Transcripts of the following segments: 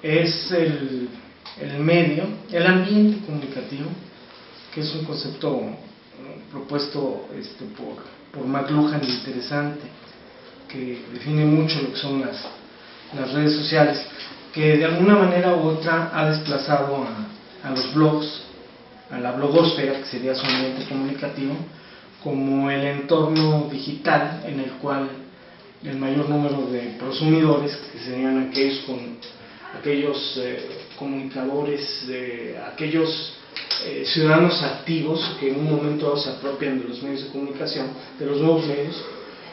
es el medio, el ambiente comunicativo, que es un concepto propuesto por McLuhan, interesante, que define mucho lo que son las redes sociales, que de alguna manera u otra ha desplazado a los blogs, a la blogosfera, que sería su ambiente comunicativo, como el entorno digital en el cual el mayor número de prosumidores, que serían aquellos comunicadores, aquellos ciudadanos activos que en un momento dado se apropian de los medios de comunicación, de los nuevos medios,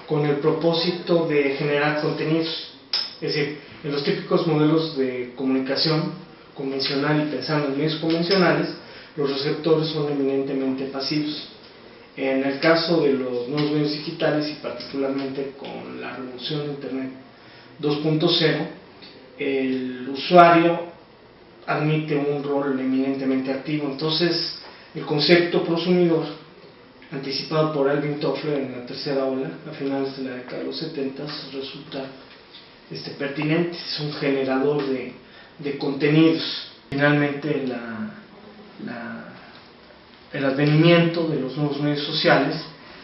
con el propósito de generar contenidos. Es decir, en los típicos modelos de comunicación convencional y pensando en medios convencionales, los receptores son eminentemente pasivos. En el caso de los nuevos medios digitales y particularmente con la revolución de Internet 2.0, el usuario admite un rol eminentemente activo. Entonces, el concepto prosumidor, anticipado por Alvin Toffler en la tercera ola, a finales de la década de los 70, resulta pertinente. Es un generador de contenidos. Finalmente, el advenimiento de los nuevos medios sociales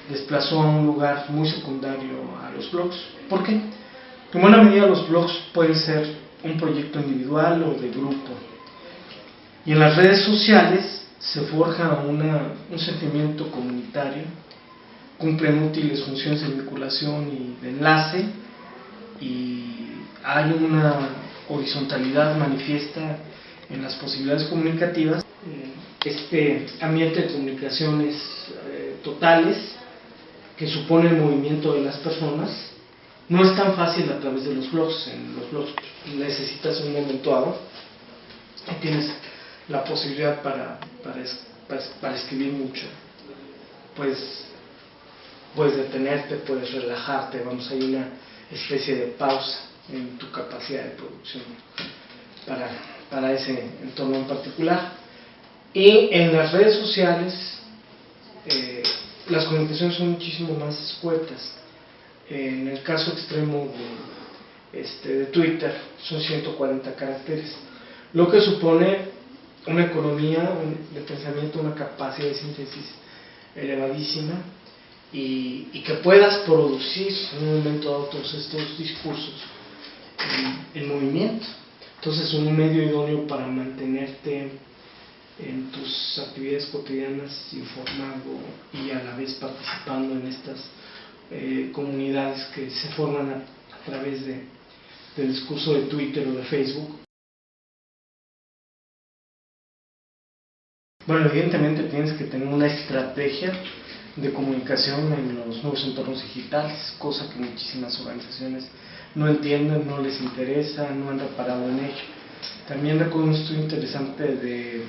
desplazó a un lugar muy secundario a los blogs. ¿Por qué? En buena medida los blogs pueden ser un proyecto individual o de grupo, y en las redes sociales se forja un sentimiento comunitario, cumplen útiles funciones de vinculación y de enlace, y hay una horizontalidad manifiesta en las posibilidades comunicativas. Este ambiente de comunicaciones totales, que supone el movimiento de las personas, no es tan fácil a través de los blogs. En los blogs necesitas un momento dado y tienes la posibilidad para escribir mucho. Puedes detenerte, puedes relajarte, hay una especie de pausa en tu capacidad de producción para ese entorno en particular. Y en las redes sociales las comunicaciones son muchísimo más escuetas. En el caso extremo de Twitter son 140 caracteres, lo que supone una economía de pensamiento, una capacidad de síntesis elevadísima, y que puedas producir en un momento dado todos estos discursos en movimiento. Entonces, un medio idóneo para mantenerte en tus actividades cotidianas informado y a la vez participando en estas comunidades que se forman a través del discurso de Twitter o de Facebook. Bueno, evidentemente tienes que tener una estrategia de comunicación en los nuevos entornos digitales, cosa que muchísimas organizaciones no entienden, no les interesa, no han reparado en ello. También recuerdo un estudio interesante de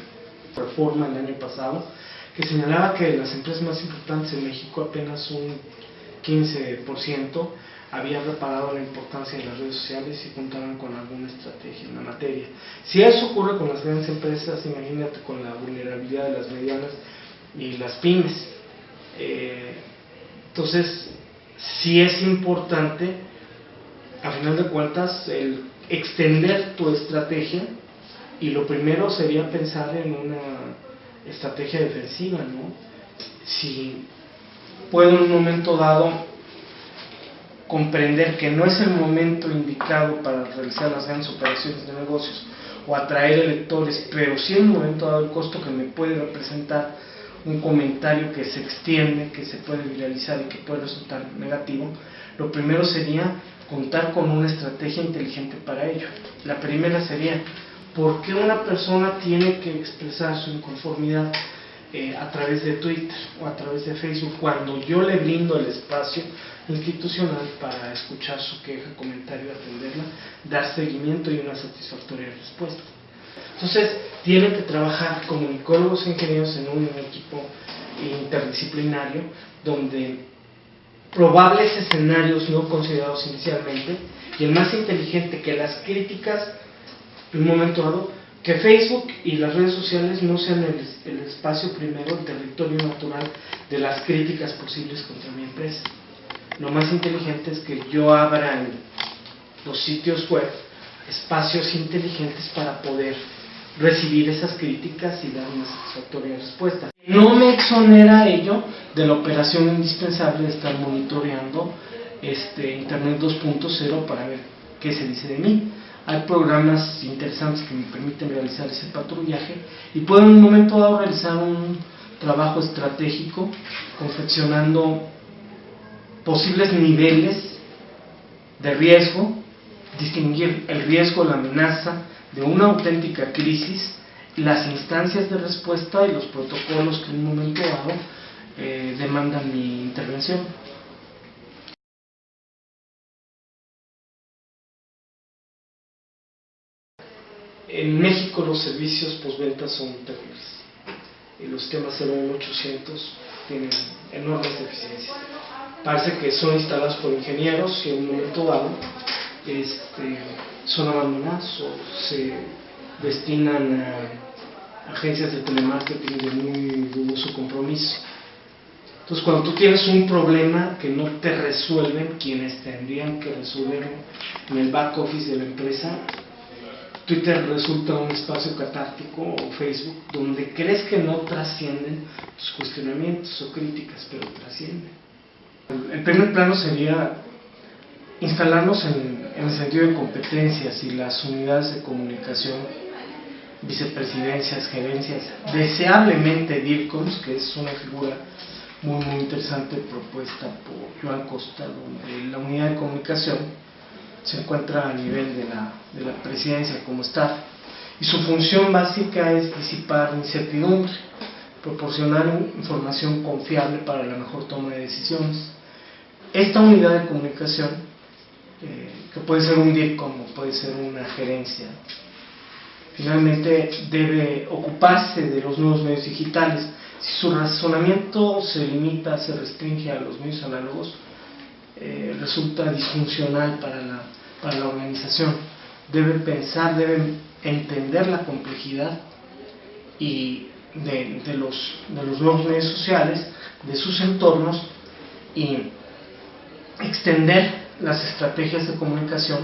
Reforma el año pasado, que señalaba que de las empresas más importantes en México apenas un 15% había reparado la importancia de las redes sociales y contaban con alguna estrategia en la materia. Si eso ocurre con las grandes empresas, imagínate con la vulnerabilidad de las medianas y las pymes. Entonces, sí es importante, a final de cuentas, el extender tu estrategia, y lo primero sería pensar en una estrategia defensiva, ¿no? Si puedo en un momento dado comprender que no es el momento indicado para realizar las grandes operaciones de negocios o atraer electores, pero sí en un momento dado el costo que me puede representar un comentario que se extiende, que se puede viralizar y que puede resultar negativo, lo primero sería contar con una estrategia inteligente para ello. La primera sería: ¿por qué una persona tiene que expresar su inconformidad a través de Twitter o a través de Facebook cuando yo le brindo el espacio institucional para escuchar su queja, comentario, atenderla, dar seguimiento y una satisfactoria respuesta? Entonces, tienen que trabajar comunicólogos e ingenieros en un equipo interdisciplinario donde probables escenarios no considerados inicialmente, y el más inteligente, que las críticas en un momento dado, que Facebook y las redes sociales no sean el espacio primero, el territorio natural de las críticas posibles contra mi empresa. Lo más inteligente es que yo abra en los sitios web espacios inteligentes para poder recibir esas críticas y dar una satisfactoria respuesta. No me exonera ello de la operación indispensable de estar monitoreando Internet 2.0 para ver qué se dice de mí. Hay programas interesantes que me permiten realizar ese patrullaje y puedo en un momento dado realizar un trabajo estratégico confeccionando posibles niveles de riesgo, distinguir el riesgo, la amenaza de una auténtica crisis, las instancias de respuesta y los protocolos que en un momento dado demandan mi intervención. En México los servicios postventa son terribles y los sistemas 01800 tienen enormes deficiencias. Parece que son instalados por ingenieros y en un momento dado son abandonados o se destinan a agencias de telemarketing de muy dudoso compromiso. Entonces, cuando tú tienes un problema que no te resuelven quienes tendrían que resolverlo en el back office de la empresa, Twitter resulta un espacio catártico, o Facebook, donde crees que no trascienden tus cuestionamientos o críticas, pero trascienden. El primer plano sería instalarnos en el sentido de competencias y las unidades de comunicación, vicepresidencias, gerencias, deseablemente DIRCOMs, que es una figura muy interesante propuesta por Joan Costa, donde la unidad de comunicación se encuentra a nivel de la presidencia como staff, y su función básica es disipar incertidumbre, proporcionar información confiable para la mejor toma de decisiones. Esta unidad de comunicación, que puede ser un DIRCOM o puede ser una gerencia, finalmente debe ocuparse de los nuevos medios digitales. Si su razonamiento se limita, se restringe a los medios análogos, resulta disfuncional para la organización. Deben pensar, deben entender la complejidad y de los nuevos medios sociales, de sus entornos, y extender las estrategias de comunicación,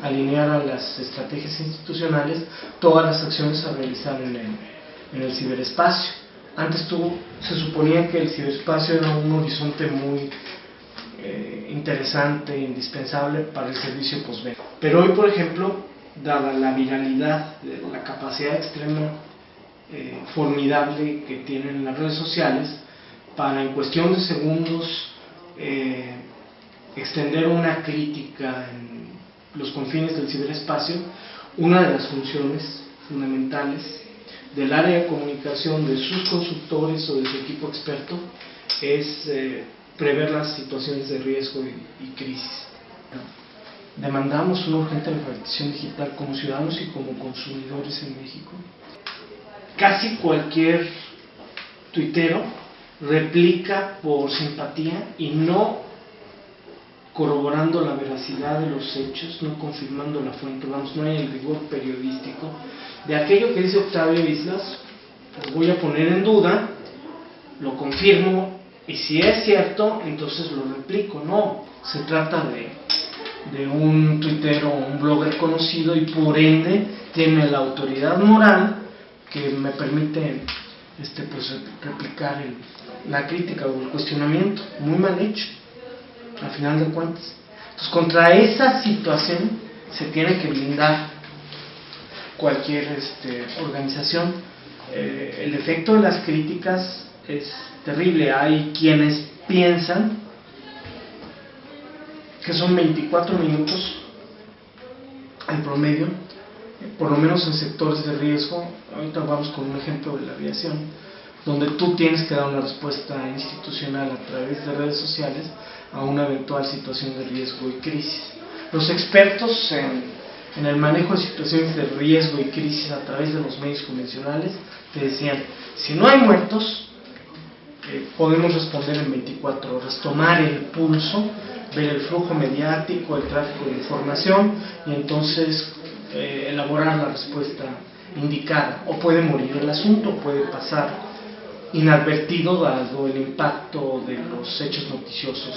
alinear a las estrategias institucionales todas las acciones a realizar en el ciberespacio. Antes se suponía que el ciberespacio era un horizonte muy interesante, indispensable para el servicio postventa. Pero hoy, por ejemplo, dada la viralidad, la capacidad extrema, formidable que tienen las redes sociales, para en cuestión de segundos extender una crítica en los confines del ciberespacio, una de las funciones fundamentales del área de comunicación, de sus consultores o de su equipo experto, es prever las situaciones de riesgo y crisis. Demandamos una urgente alfabetización digital como ciudadanos y como consumidores en México. Casi cualquier tuitero replica por simpatía y no corroborando la veracidad de los hechos, no confirmando la fuente. Vamos, no hay el rigor periodístico de aquello que dice Octavio Islas. Lo voy a poner en duda, lo confirmo, y si es cierto, entonces lo replico. No, se trata de un tuitero o un blogger conocido, y por ende tiene la autoridad moral que me permite pues, replicar la crítica o el cuestionamiento. Muy mal hecho, al final de cuentas. Entonces, contra esa situación se tiene que blindar cualquier organización. El efecto de las críticas es terrible. Hay quienes piensan que son 24 minutos en promedio, por lo menos en sectores de riesgo. Ahorita vamos con un ejemplo de la aviación, donde tú tienes que dar una respuesta institucional a través de redes sociales a una eventual situación de riesgo y crisis. Los expertos en el manejo de situaciones de riesgo y crisis a través de los medios convencionales te decían: si no hay muertos, podemos responder en 24 horas, tomar el pulso, ver el flujo mediático, el tráfico de información, y entonces elaborar la respuesta indicada. O puede morir el asunto, puede pasar inadvertido dado el impacto de los hechos noticiosos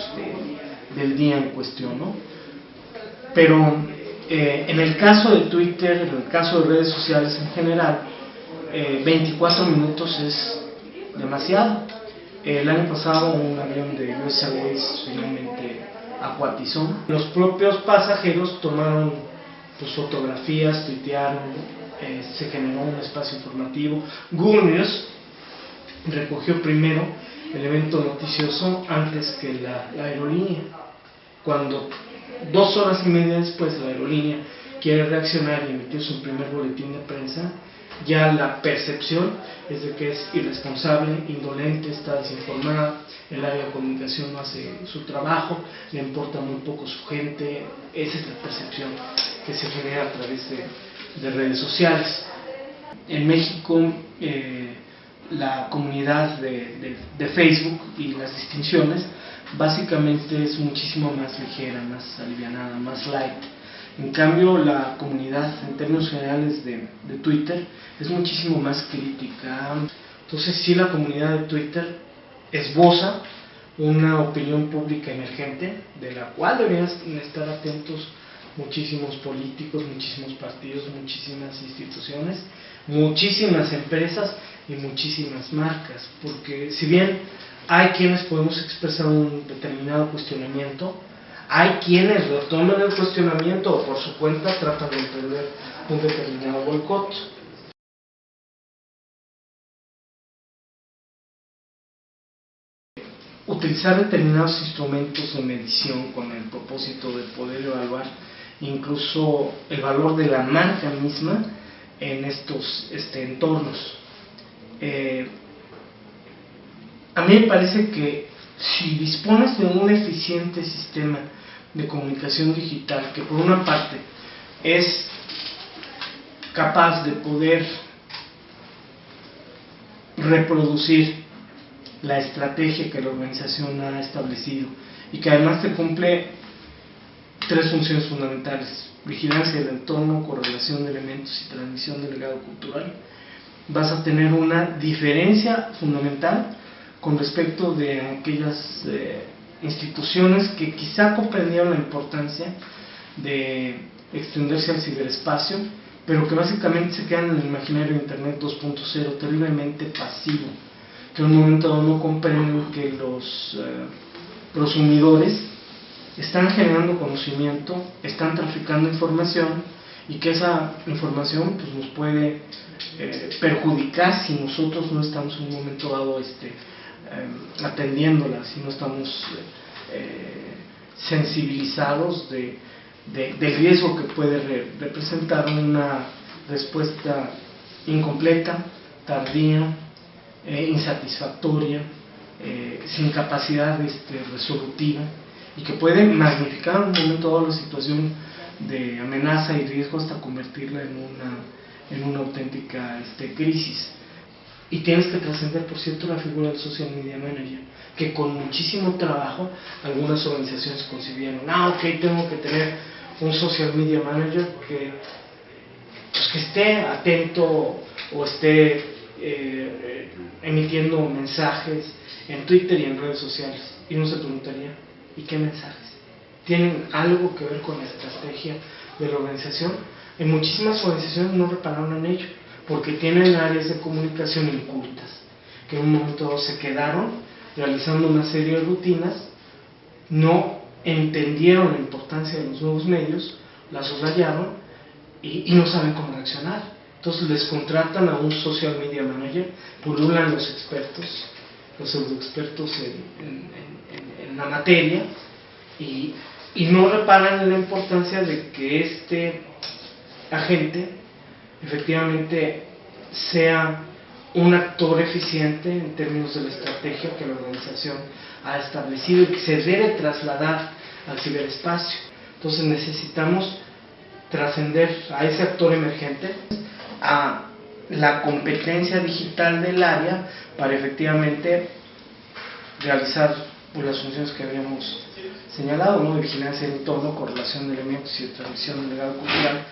del día en cuestión, ¿no? Pero En el caso de Twitter, en el caso de redes sociales en general, 24 minutos es demasiado. El año pasado un avión de US Airways finalmente acuatizó. Los propios pasajeros tomaron fotografías, tuitearon, se generó un espacio informativo. Google News recogió primero el evento noticioso antes que la aerolínea. Cuando 2 horas y media después la aerolínea quiere reaccionar y emitir su primer boletín de prensa, ya la percepción es de que es irresponsable, indolente, está desinformada, el área de comunicación no hace su trabajo, le importa muy poco su gente. Esa es la percepción que se genera a través de redes sociales. En México, la comunidad de Facebook y las distinciones básicamente es muchísimo más ligera, más alivianada, más light. En cambio, la comunidad en términos generales de Twitter es muchísimo más crítica. Entonces sí, la comunidad de Twitter esboza una opinión pública emergente de la cual deberían estar atentos muchísimos políticos, muchísimos partidos, muchísimas instituciones, muchísimas empresas y muchísimas marcas, porque si bien hay quienes podemos expresar un determinado cuestionamiento, hay quienes retoman el cuestionamiento o por su cuenta tratan de emprender un determinado boicot. Utilizar determinados instrumentos de medición con el propósito de poder evaluar incluso el valor de la marca misma en estos entornos. A mí me parece que si dispones de un eficiente sistema de comunicación digital que por una parte es capaz de poder reproducir la estrategia que la organización ha establecido y que además te cumple 3 funciones fundamentales: vigilancia del entorno, correlación de elementos y transmisión del legado cultural, vas a tener una diferencia fundamental con respecto de aquellas instituciones que quizá comprendieron la importancia de extenderse al ciberespacio, pero que básicamente se quedan en el imaginario de Internet 2.0, terriblemente pasivo, que en un momento dado no comprenden que los prosumidores están generando conocimiento, están traficando información y que esa información pues, nos puede perjudicar si nosotros no estamos en un momento dado atendiéndola, si no estamos sensibilizados del riesgo que puede representar una respuesta incompleta, tardía, insatisfactoria, sin capacidad resolutiva, y que puede magnificar en un momento dado la situación de amenaza y riesgo hasta convertirla en una auténtica crisis. Y tienes que trascender, por cierto, la figura del social media manager, que con muchísimo trabajo algunas organizaciones concibieron. Tengo que tener un social media manager que esté atento o esté emitiendo mensajes en Twitter y en redes sociales. Y uno se preguntaría, ¿y qué mensajes? ¿Tienen algo que ver con la estrategia de la organización? En muchísimas organizaciones no repararon en ello, porque tienen áreas de comunicación incultas, que en un momento dado se quedaron realizando una serie de rutinas, no entendieron la importancia de los nuevos medios, la soslayaron y no saben cómo reaccionar. Entonces les contratan a un social media manager, pululan los expertos, los pseudoexpertos en la materia, y no reparan en la importancia de que este agente efectivamente sea un actor eficiente en términos de la estrategia que la organización ha establecido y que se debe trasladar al ciberespacio. Entonces necesitamos trascender a ese actor emergente, a la competencia digital del área, para efectivamente realizar las funciones que habíamos señalado, ¿no? De vigilancia del entorno, correlación de elementos y de transmisión del legado cultural.